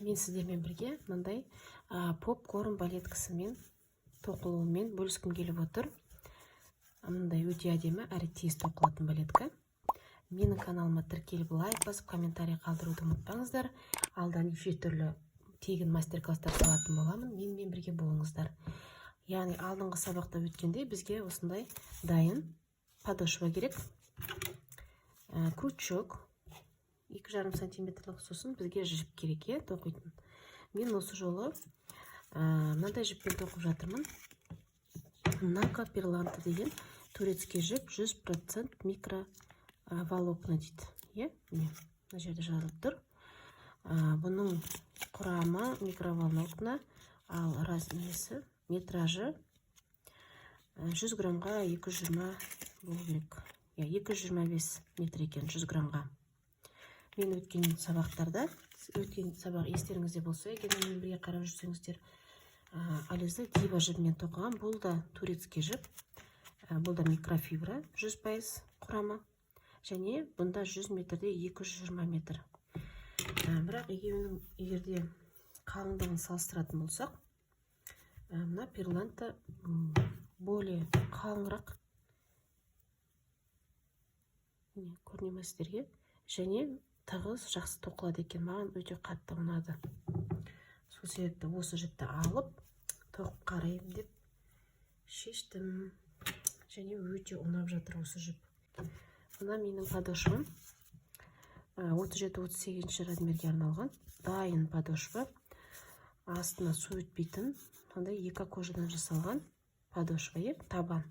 Мен сіздермен бірге мындай попкорн балеткасымен тоқылуымен бөліскім келіп отыр. Мындай өте әдемі әрі тез тоқылатын балетка. Менің каналыма тіркеліп лайк басып, комментарий қалдыруды ұмытпаңыздар. Алда неше түрлі тегін мастер-класстар салатын боламын. Менімен бірге болыңыздар. Яғни алдыңғы сабақта өткенде бізге осындай дайын подошва керек. Крючок 2,5 сантиметрлік, сосын бізге жіп керек, тоқитын. Мен осы жолы мынандай жіппен тоқып жатырмын. Нака перланта деген турецкий жіп, 100% микроволокна дейді. Мына жерде жазылып тұр. Бұның құрамы микроволокна, ал размесі, метражы 100 грамға 220 болу керек. 225 метр екен 100 грамға. Мен өткен сабақтарда, өткен сабақ естеріңізде болса, егер бірге қарап жүрсеңіздер, Ализа Дива жібімен тоқыған. Бұл да турецкий жіп. Бұл да микрофибра 100% құрамы. Және бұнда 100 метрде 220 метр. Бірақ егерде қалыңдығын салыстыратын болсақ, мына перланта более қалыңырақ. Көріне ме сіздерге? Және тығыз жақсы тоқылады екен. Маған өте қатты ұнады. Сол себепті осы жіпті алып, тоқып қарайын деп шештім. Және өте ұнап жатыр осы жіп. Мына менің подошвам 37-38 размерге арналған дайын подошва. Астына су өтпейтін, мынандай екі кожадан жасалған подошва, табан.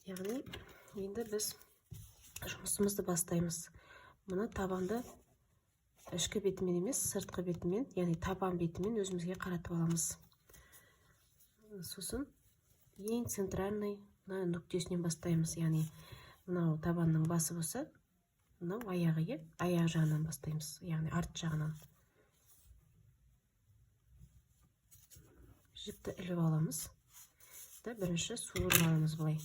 Яғни енді біз жұмысымызды бастаймыз. Мұны табанды ішкі бетімен емес, сыртқы бетімен, яғни табан бетімен өзімізге қаратып аламыз. Сосын ең центральный нүктесінен бастаймыз. Яғни мынау табанның басы болса, мынау аяғы, аяқ жағынан бастаймыз, яғни арт жағынан. Жіпті іліп аламыз. Бірінші суырып аламыз былай.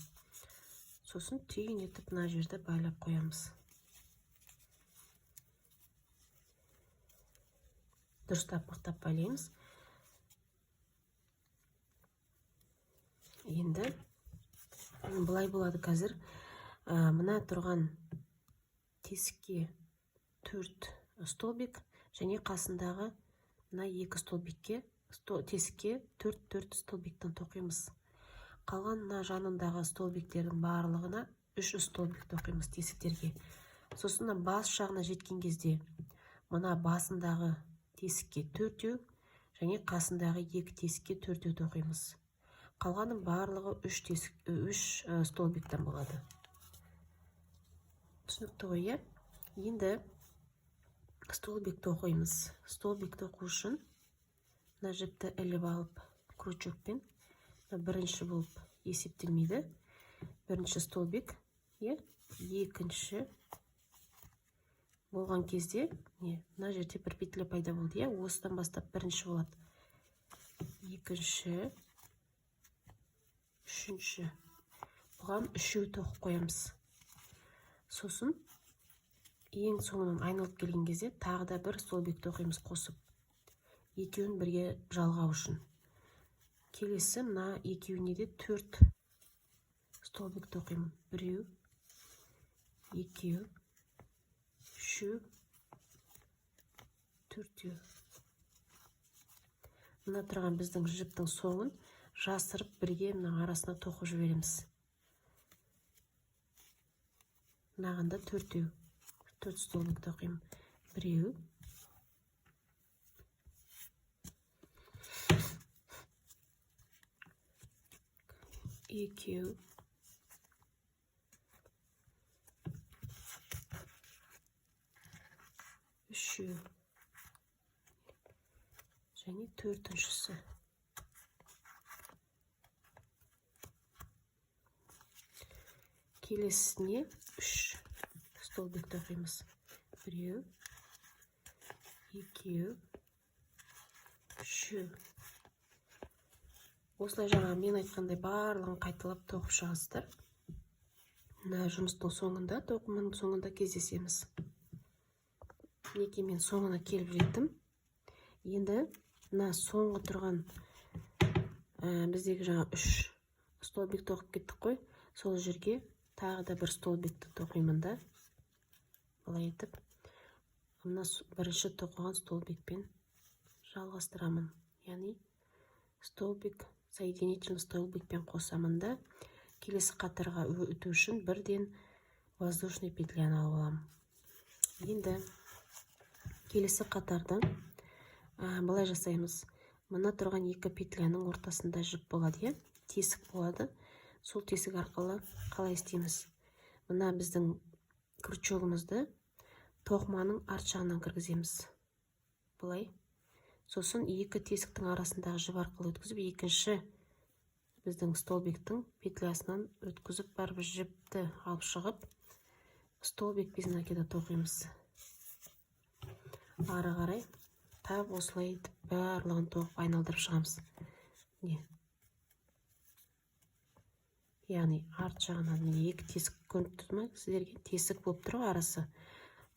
Сосын түйін етіп мына жерді байлап қоямыз. Дұрыстап мықтап байлаймыз. Енді былай болады қазір. Мына тұрған тесікке 4 столбик және қасындағы мына 2 столбикке, тесікке 4 столбиктен тоқимыз. Қалған мына жанындағы столбиктердің барлығына 3 столбик тоқимыз тесіктерге. Сосын бас жағына жеткен кезде мына басындағы тесікке 4 және қасындағы 2 тесікке 4 тоқимыз. Қалғаның барлығы 3 столбиктен болады. Түсінікті ғой, Енді столбик тоқимыз. Столбик тоқу үшін мына жіпті іліп алып крючокпен бірінші болып есептелмейді. Бірінші столбик, екінші болған кезде, мына жерде бір петля пайда болды, осыдан бастап бірінші болады. Екінші, үшінші. Бұған үшеу тоқып қоямыз. Сосын ең соңынан айналып келген кезде тағы да бір столбик тоқимыз қосып. Екеуін бірге жалғау үшін. Келесі мына екеуіне де 4 столбик тоқимын. Біреу, екеу, үшеу, төртеу. Мына тұрған біздің жіптің соңын жасырып бірге мына арасына тоқып жібереміз. Мынағында 4 столбик тоқимын. Біреу, екеу, үшеу және 4-шісі. Келесіне 3 столбик тоқимыз. Біреу, екеу, үшеу. Осылай жаңа мен айтқандай барлығын қайталап тоқып шығасыздар. Мына жұмыстың соңында, тоқымның соңында кездесеміз. Мінекей мен соңына келіп жеттім. Енді мына соңғы тұрған біздегі жаңа 3 столбик тоқып кеттік қой. Сол жерге тағы да бір столбикті тоқимын да. Былай етіп, мына бірінші тоқыған столбикпен жалғастырамын. Яғни столбик, соединительный столбикпен қосамын да, келесі қатарға өту үшін бірден воздушный петляны алып аламын. Енді келесі қатарды былай жасаймыз. Мына тұрған екі петляның ортасында жіп болады, тесік болады. Сол тесік арқылы қалай істейміз? Мына біздің крючогымызды тоқыманың арт жағынан кіргіземіз. Былай. Сосын екі тесіктің арасындағы жіп арқылы өткізіп, екінші біздің столбиктің петлясынан өткізіп, барып жіпті алып шығып, столбик безнакиді тоқимыз. Ары қарай тап осылай барлығын тоқып айналдырып шығамыз. Яғни арт жағынан екі тесік көрініп тұр ма сіздерге? Тесік болып тұр арасы.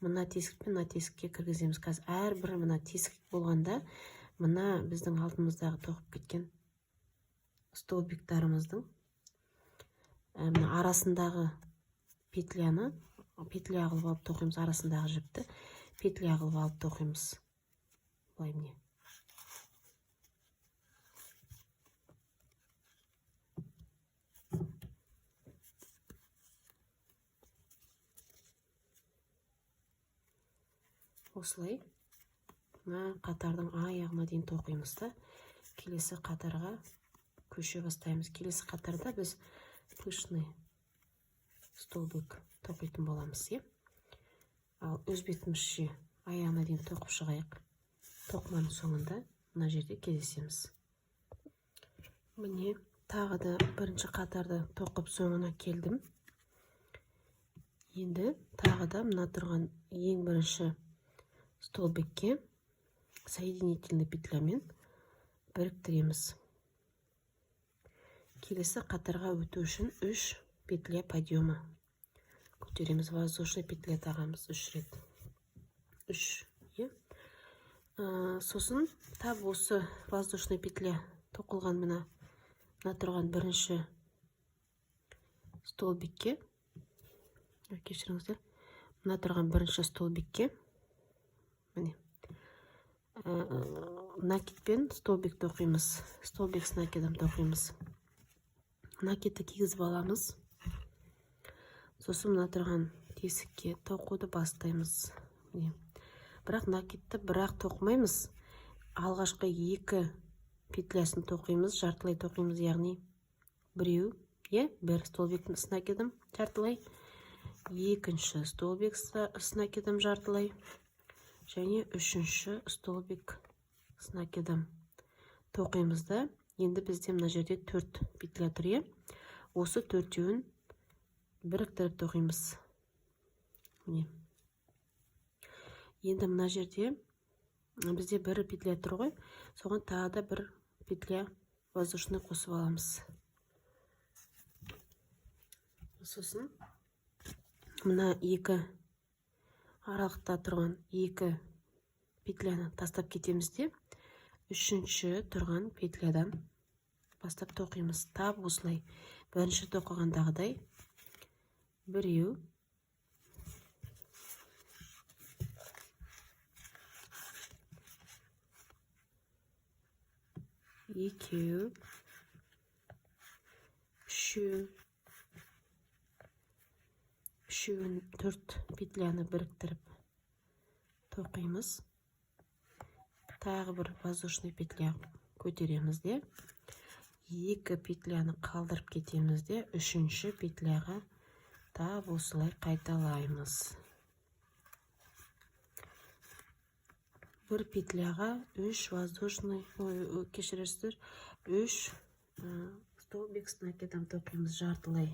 Мына тесік пен мына тесікке кіргіземіз. Қазір әрбір мына тесік болғанда, мына біздің алдымыздағы тоқып кеткен столбиктарымыздың арасындағы петляны петля қылып алып тоқимыз, арасындағы жіпті петля қылып алып тоқимыз. Былай міне. Осылай қатардың аяғына дейін тоқимыз да, келесі қатарға көше бастаймыз. Келесі қатарда біз пышный столбик тоқитын боламыз. Ал өз бетімізше аяғына дейін тоқып шығайық. Тоқыманың соңында мына жерде кездесеміз. Міне тағы да бірінші қатарды тоқып соңына келдім. Енді тағы да мына тұрған ең бірінші столбикке соединительный петлямен біріктіреміз. Келесі қатарға өту үшін 3 петля подъема көтереміз. Воздушный петля тағамыз 3 рет. 3. Сосын тап осы воздушный петля тоқылған мына тұрған бірінші столбикке, кешіріңіздер, мына тұрған бірінші столбикке міне накидпен столбик тоқимыз. Столбик с накидом тоқимыз. Накидті кигізіп аламыз. Сосын мына тұрған тесікке тоқуды бастаймыз. Бірақ накидті бірақ тоқымаймыз. Алғашқы екі петлясын тоқимыз, жартылай тоқимыз, яғни біреу, бір столбик с накидом жартылай, екінші столбик с накидом жартылай, және үшінші столбик с накидом тоқимыз да. Енді бізде мына жерде 4 петля тұр. Осы 4-еуін біріктіріп тоқимыз. Енді мына жерде бізде бір петля тұр ғой. Соған тағы да бір петля воздушный қосып аламыз. Сосын мына екі аралықта тұрған екі петляны тастап кетеміз де, үшінші тұрған петлядан бастап тоқимыз. Тап осылай бірінші тоқығандағыдай біреу, екеу, үшеуін 4 петляны біріктіріп тоқимыз. Тағы бір воздушный петля көтереміз де, екі петляны қалдырып кетеміз де, үшінші петляға тап осылай қайталаймыз. Бір петляға 3 воздушный, кешірерсіздер, 3 столбик с накидом тоқимыз жартылай.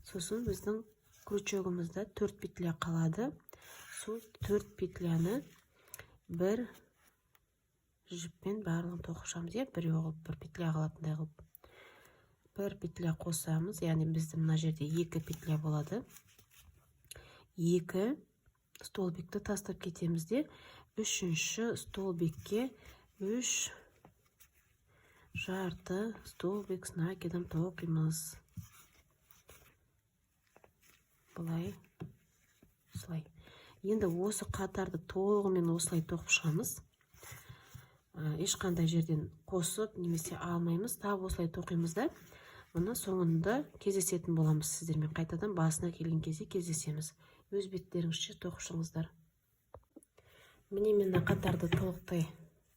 Сосын біздің крючогымызда 4 петля қалады. Сол 4 петляны бір жіппен барлығын тоқышамыз. Бір оғылып, бір петля қалатындай қылып. Бір петля қосамыз, яғни біздің мына жерде 2 петля болады. 2 столбикті тастап кетеміз де үшінші столбикке 3 жарты столбик с накидом тоқимыз. Бұлай, осылай. Енді осы қатарды толығымен осылай тоқып шығамыз. Ешқандай жерден қосып немесе алмаймыз. Тап осылай тоқимыз да, мұны соңында кездесетін боламыз сіздермен. Қайтадан басына келген кезде кездесеміз. Өз беттеріңізше тоқып шығыңыздар. Міне мен қатарды толықтай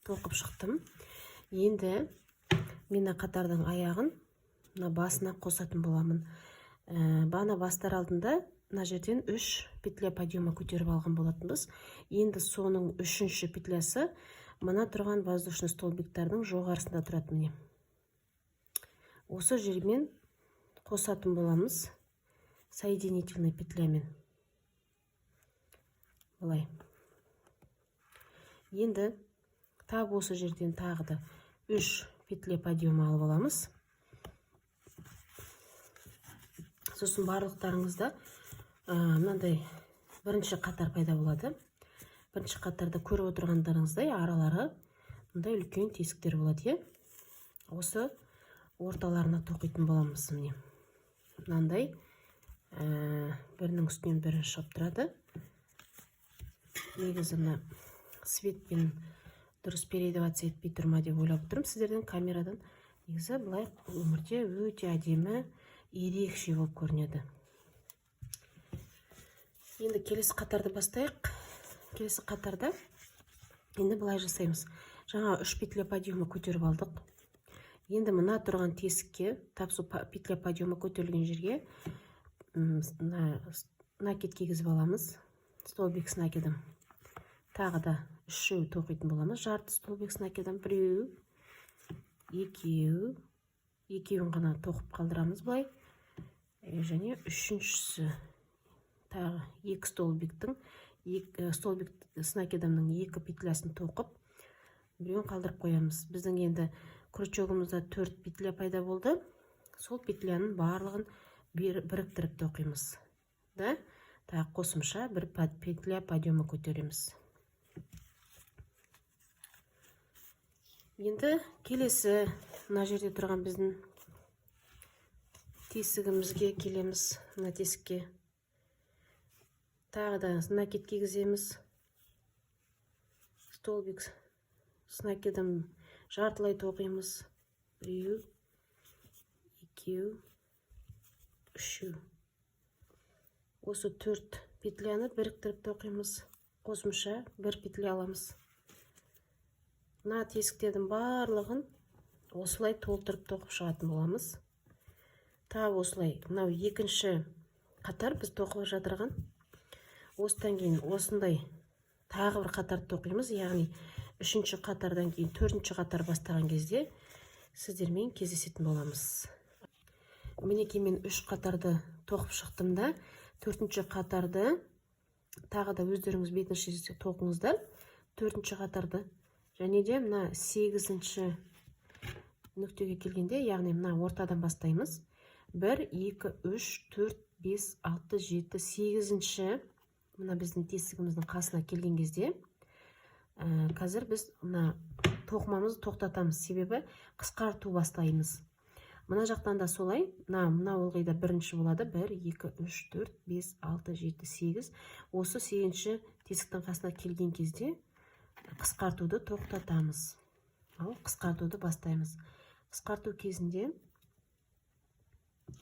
тоқып шықтым. Енді мен қатардың аяғын басына қосатын боламын. Бана бастар алдында мына жерден 3 петля подъема көтеріп алған болатынбыз. Енді соның үшінші петлясы мына тұрған воздушный столбиктардың жоғарысында тұрады міне. Осы жермен қосатын боламыз соединительный петлямен. Бұлай. Енді тап осы жерден тағы да 3 петля подъема алып аламыз. Сосын барлықтарыңызда мынандай бірінші қатар пайда болады. Бірінші қатарда көріп отырғандарыңыздай аралары мындай үлкен тесіктер болады. Осы орталарына тоқитын боламыз міне. Мынандай бірінің үстінен бірі шығып тұрады. Негізі мына светпен дұрыс передаваться етпей тұрма деп ойлап отырмын сіздердің камерадан. Негізі бұлай өмірде өте әдемі ерекше болып көрінеді. Енді келесі қатарды бастайық. Келесі қатарда енді бұлай жасаймыз. Жаңа 3 петля подъема көтеріп алдық. Енді мына тұрған тесікке, тапсу петля подъема көтерілген жерге накид кигізіп аламыз. Столбик с накидом. Тағы да 3 тоқитын боламыз. Жарты столбик с накидом. 1, 2, екеуін ғана тоқып қалдырамыз былай. Және үшіншісі тағы 2 столбиктің, столбик с накидомның 2 петлясын тоқып, біреуін қалдырып қоямыз. Біздің енді крючогымызда 4 петля пайда болды. Сол петляның барлығын біріктіріп тоқимыз. Да? Тағы қосымша 1 петля подъема көтереміз. Енді келесі мына жерде тұрған біздің тесігімізге келеміз. Мына тесікке тағы да накид кигіземіз. Столбик с накидом жартылай тоқимыз. 1, 2, 3. Осы 4 петляны біріктіріп тоқимыз. Қосымша 1 петля аламыз. Мына тесіктердің барлығын осылай толтырып тоқып шығатын боламыз. Тап осылай. Мынау екінші қатар біз тоқып жатырған. Осыдан кейін осындай тағы бір қатар тоқимыз. Яғни үшінші қатардан кейін төртінші қатар бастаған кезде сіздермен кездесетін боламыз. Мінекей мен 3 қатарды тоқып шықтым да, төртінші қатарды тағы да өздеріңіз бетінше тоқыңыздар. Төртінші қатарды және де мына 8-ші нүктеге келгенде, яғни мына ортадан бастаймыз. 1, 2, 3, 4, 5, 6, 7, 8-ші мына біздің тесігіміздің қасына келген кезде қазір біз мына тоқымамызды тоқтатамыз. Себебі қысқарту бастаймыз. Мына жақтан да солай. Мына ылғи да бірінші болады. 1, 2, 3, 4, 5, 6, 7, 8. Осы 8-ші тесіктің қасына келген кезде қысқартуды тоқтатамыз. Ал қысқартуды бастаймыз. Қысқарту кезінде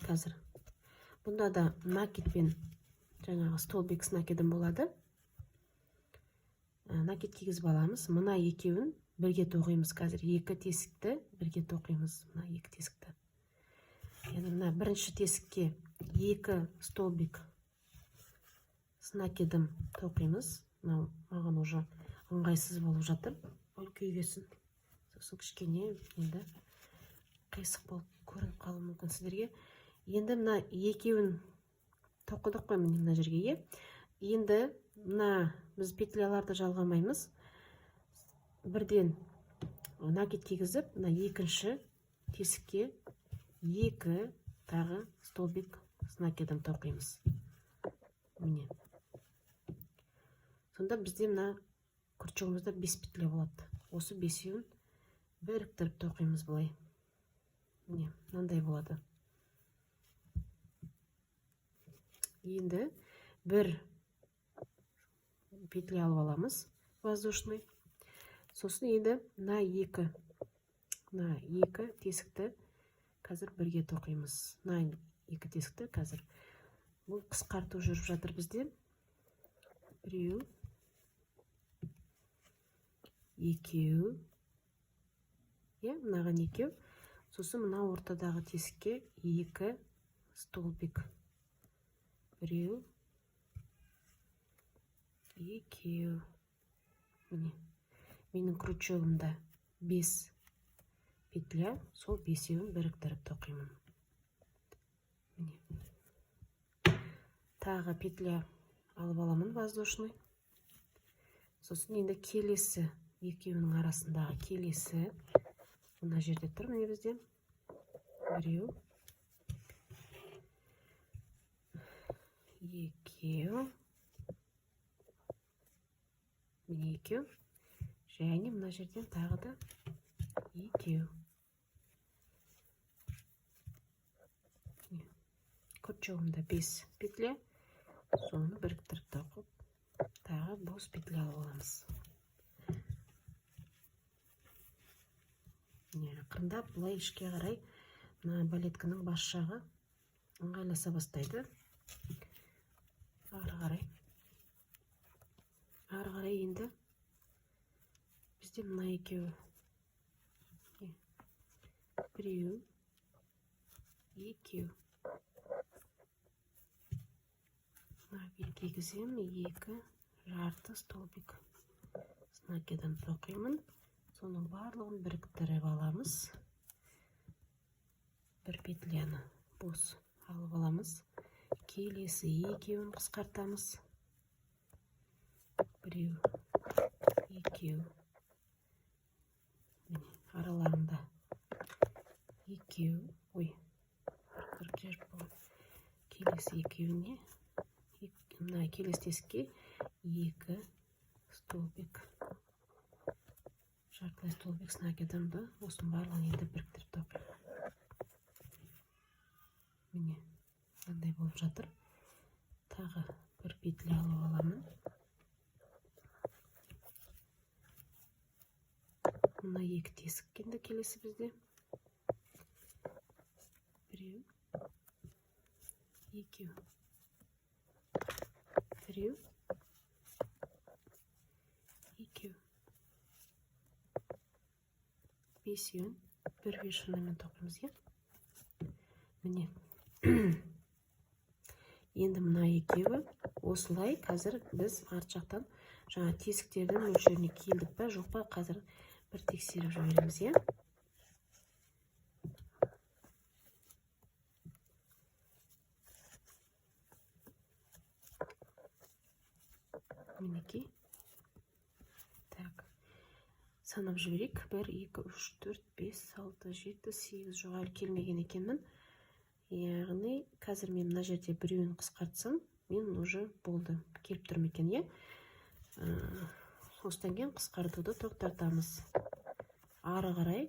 қазір бұнда да накидпен жаңағы столбик с накидом болады. Накид кигізіп аламыз. Мына екеуін бірге тоқимыз. Қазір 2 тесікті бірге тоқимыз. Мына 2 тесікті. Енді мына бірінші тесікке 2 столбик с накидом тоқимыз. Маған уже ыңғайсыз болып жатыр. Күйгесін. Сосын кішкене енді қисық болып көрініп қалуы мүмкін сіздерге. Енді мына екеуін тоқыдық қой мына жерге. Енді мына біз петляларды жалғамаймыз. Бірден накид кигізіп, мына екінші тесікке 2 тағы столбик с накидом тоқимыз. Міне. Сонда бізде мына күртшігімізде 5 петля болады. Осы 5-еуін біріктіріп тоқимыз былай. Міне, мынандай болады. Енді бір петля алып аламыз, воздушный. Сосын енді мына екі тесікті қазір бірге тоқимыз. Мына екі тесікті қазір. Бұл қысқарту жүріп жатыр бізде. Біреу, екеу. Мынаған екеу. Сосын мына ортадағы тесікке екі столбик. Біреу, екеу. Міне. Менің крючогымда 5 петля, сол 5-еуін біріктіріп тоқимын. Міне. Тағы петля алып аламын воздушный. Сосын енді келесі екеуінің арасындағы келесі мына жерде тұр, міне бізде. Біреу, екеу. Міне екеу. Және мына жерден тағы да екеу. Күртшігімде 5 петля. Соны біріктіріп тоқып, тағы бос петля алып аламыз. Ақырындап бұлай ішке қарай мына балетканың бас жағы ыңғайласа бастайды. Ары қарай енді бізде мына екеу. Біреу, екеу. Кигізем, екі жарты столбик. Знакеден тоқимын. Соның барлығын біріктіріп аламыз. Бір петляны бос алып аламыз. Келесі екеуін қысқартамыз. Біреу, екеу. Араларында екеу. Келесі екеуіне. Мына келесі тесікке екі столбик. Жартылай столбик снакедімді. Осының барлығын енді біріктіріп тоқимын. Міне, мынандай болып жатыр. Тағы бір петля алып аламын. Мына екі тесік енді келесі бізде. Біреу, екеу. Біреу, екеу. 5-еуін бір шынымен тоқимыз. Міне. Енді мына екеуі осылай қазір біз арт жақтан жаңа тесіктердің мөлшеріне келдік па, жоқ па, қазір бір тексеріп жібереміз. Мінекей. Так. Санап жіберейік. 1, 2, 3, 4, 5, 6, 7, 8 жоғары келмеген екенмін. Яғни, қазір мен мына жерде біреуін қысқартсам, мен уже болды. Келіп тұрм екен, Осыдан кейін қысқартуды тоқтатамыз. Ары қарай.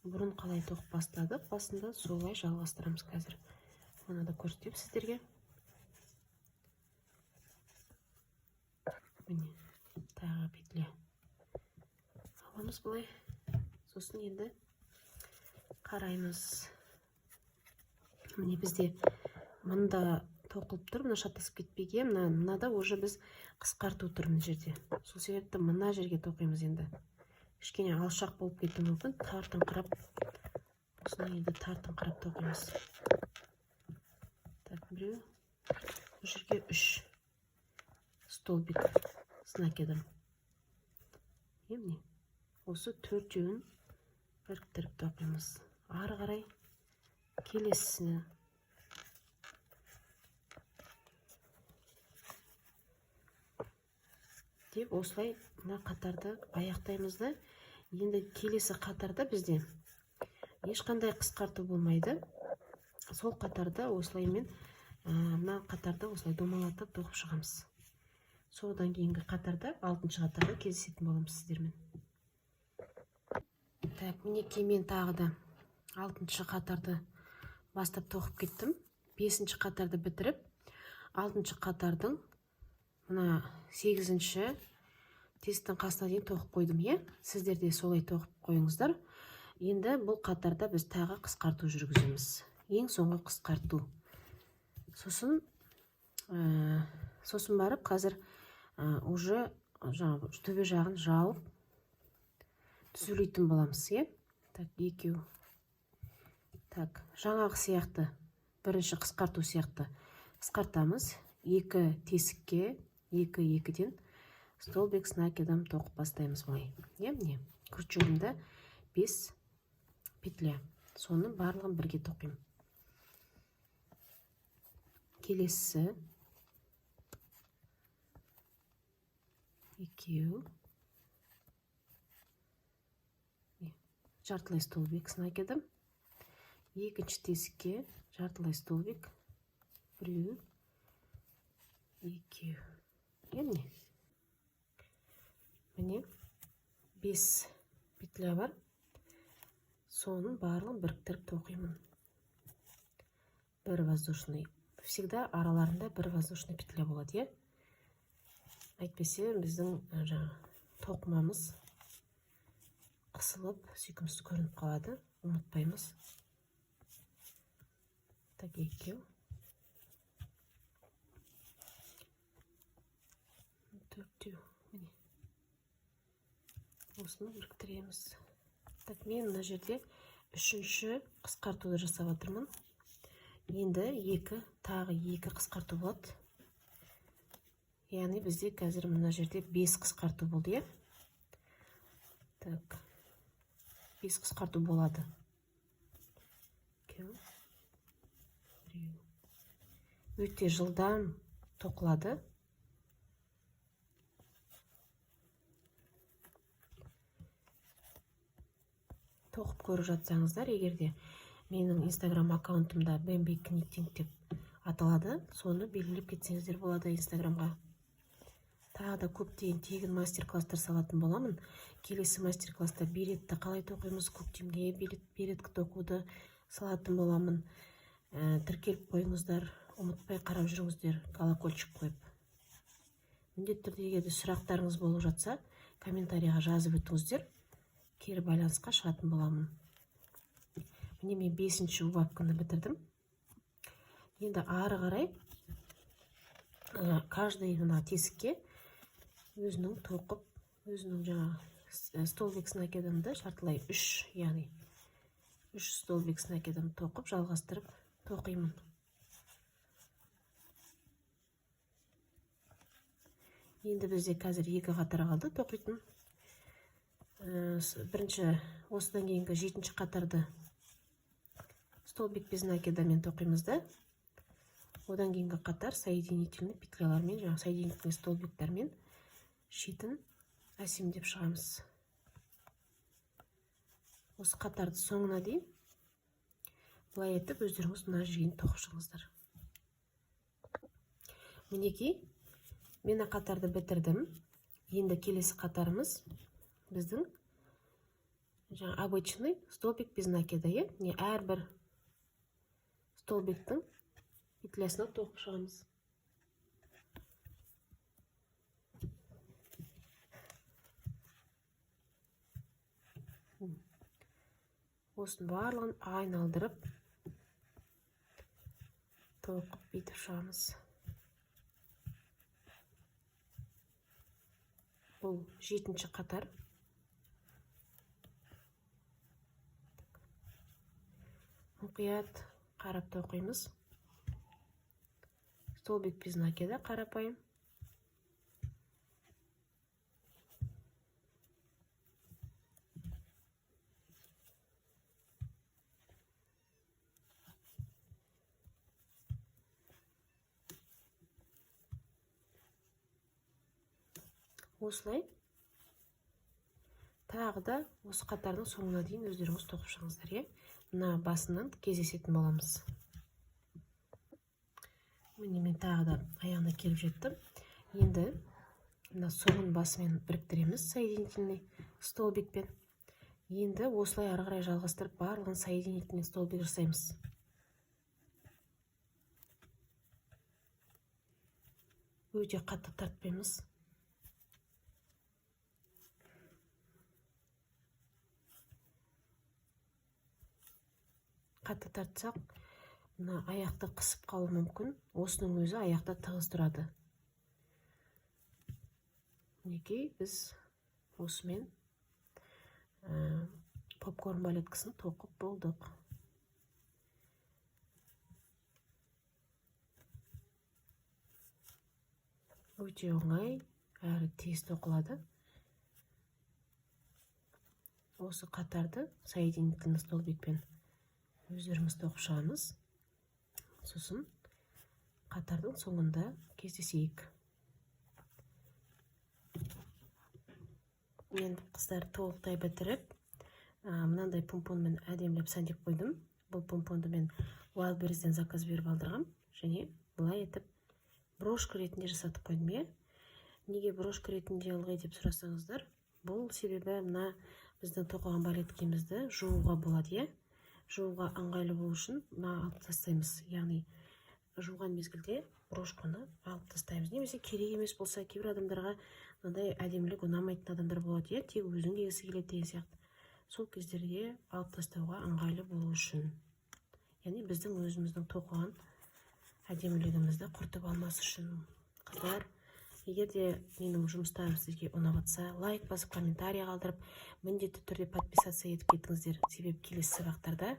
Бұрын қалай тоқып бастадық, басында солай жалғастырамыз қазір. Оны да көрсетем сіздерге. Міне, тағы петля аламыз бұлай. Сосын енді қараймыз. Міне бізде мында тоқылып тұр, мына шатасып кетпеген. Мынада уже біз қысқарту тұр мына жерде. Сол себепті мына жерге тоқимыз енді. Кішкене алшақ болып кетуі мүмкін. Тартыңқырап, осыны енді тартыңқырап тоқимыз. Так, біреу. Бұл жерге 3 столбик снакедім. Емне? Осы 4-еуін біріктіріп тоқимыз. Ары қарай келесісіне. Деп осылай мына қатарды аяқтаймыз да. Енді келесі қатарда бізде ешқандай қысқарту болмайды. Сол қатарда осылаймен мына қатарда осылай домалатып тоқып шығамыз. Содан кейінгі қатарда 6-шы қатарда кездесетін боламыз сіздермен. Так, мінекей мен тағы да 6-шы қатарды бастап тоқып кеттім. 5-ші қатарды бітіріп, 6-шы қатардың мына 8-ші тесттің қасына дейін тоқып қойдым, е? Сіздер де солай тоқып қойыңыздар. Енді бұл қатарда біз тағы қысқарту жүргіземіз. Ең соңғы қысқарту. Сосын барып қазір уже төбе жағын жауып түзулейтін боламыз, е? Так, екеу. Так, жаңағы сияқты, бірінші қысқарту сияқты қысқартамыз. 2 тесікке, 2-2-ден столбик с накидом тоқып бастаймыз былай. Міне, крючогымда 5 петля. Соны барлығын бірге тоқимын. Келесі 2 жартылай столбик с накидом. Екінші тесікке жартылай столбик. 1 2. Міне 5 петля бар. Соның барлығын біріктіріп тоқимын. Бір воздушный. Всегда араларында бір воздушный петля болады, е? Әйтпесе біздің тоқымамыз қысылып, сүйкімсіз көрініп қалады. Ұмытпаймыз. Так, 2. 4. Міне. Осыны біріктіреміз. Так, мен мына жерде 3-ші қысқартуды жасап отырмын. Енді тағы 2 қысқарту болады. Яғни бізде қазір мына жерде 5 қысқарту болды, е? Так, 5 қысқарту болады. 2, 3. Өте жылдам тоқылады. Тоқып көріп жатсаңыздар, егерде менің инстаграм аккаунтымда Bambi Knitting деп аталады, соны белгілеп кетсеңіздер болады инстаграмға. Тағы да көптеген тегін мастер-класстар салатын боламын. Келесі мастер-класста беретті қалай тоқимыз, көктемге береткі тоқуды салатын боламын. Тіркеліп қойыңыздар, ұмытпай қарап жүріңіздер, колокольчик қойып. Міндетті түрде егерде сұрақтарыңыз болып жатса, комментарийға жазып өтіңіздер. Кері байланысқа шығатын боламын. Міне мен 5-ші убавканы бітірдім. Енді ары қарай каждый мына тесікке өзінің тоқып, өзінің жаңа столбик с накидымды жартылай 3, яғни 3 столбик с накидым тоқып, жалғастырып тоқимын. Енді бізде қазір 2 қатар қалды тоқитын. Бірінші осыдан кейінгі 7-ші қатарды столбик без накидамен тоқимызды. Одан кейінгі қатар соединительный петлялармен, жаңа соединительный столбиктармен шетін әсемдеп шығамыз. Осы қатарды соңына дейін былай етіп өздеріңіз мына жерін тоқып шығыңыздар. Мінекей, мен қатарды бітірдім. Енді келесі қатарымыз біздің жаңа обычный столбик без накида, не әрбір столбиктің петлясына тоқып шығамыз. Осының барлығын айналдырып тоқып бүйтіп шығамыз. Бұл 7-ші қатар. Мұқият қарап тоқимыз. Столбик без накида қарапайым. Осылай тағы да осы қатардың соңына дейін өздеріңіз тоқып шығыңыздар, е? Мына басынан кездесетін боламыз. міне мен тағы да аяғына келіп жеттім. Енді мына соңын басымен біріктіреміз соединительный столбикпен. Енді осылай ары қарай жалғастырып барлығын соединительный столбик жасаймыз. Өте қатты тартпаймыз. Қатты тартсақ, мына аяқты қысып қалуы мүмкін. Осының өзі аяқта тығыз тұрады. Мінекей біз осымен попкорн балеткасын тоқып болдық. Өте оңай, әрі тез тоқылады. Осы қатарды соединительный столбикпен өздеріміз тоқып шығамыз. Сосын қатардың соңында кездесейік. Мен қыздар толықтай бітіріп, мынандай помпонмен әдемілеп сәндеп қойдым. Бұл помпонды мен Wildberries'ден заказ беріп алдырғам, және бұлай етіп брошка ретінде жасатып қойдым. Неге брошка ретінде ылғи деп сұрасаңыздар, бұл себебі мына біздің тоқыған балеткемізді жууға болады. Жууға ыңғайлы болу үшін мына алып тастаймыз. Яғни жуған мезгілде брошканы алып тастаймыз. Немесе керек емес болса, кейбір адамдарға мынандай әдемілік ұнамайтын адамдар болады, тек өзің кигісі келеді деген сияқты. Сол кездерде алып тастауға ыңғайлы болу үшін. Яғни біздің өзіміздің тоқыған әдемілігімізді құртып алмас үшін. Қыздар, егер де менің жұмыстарым сізге ұнап жатса, лайк басып, комментарий қалдырып, міндетті түрде подписация етіп кетіңіздер. Себебі келесі сабақтарда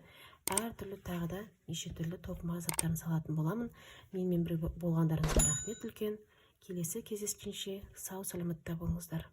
әртүрлі тағы да неше түрлі тоқыма заттарын салатын боламын. Менімен бірге болғандарыңызға рахмет үлкен. Келесі кездескенше сау саламатта болыңыздар.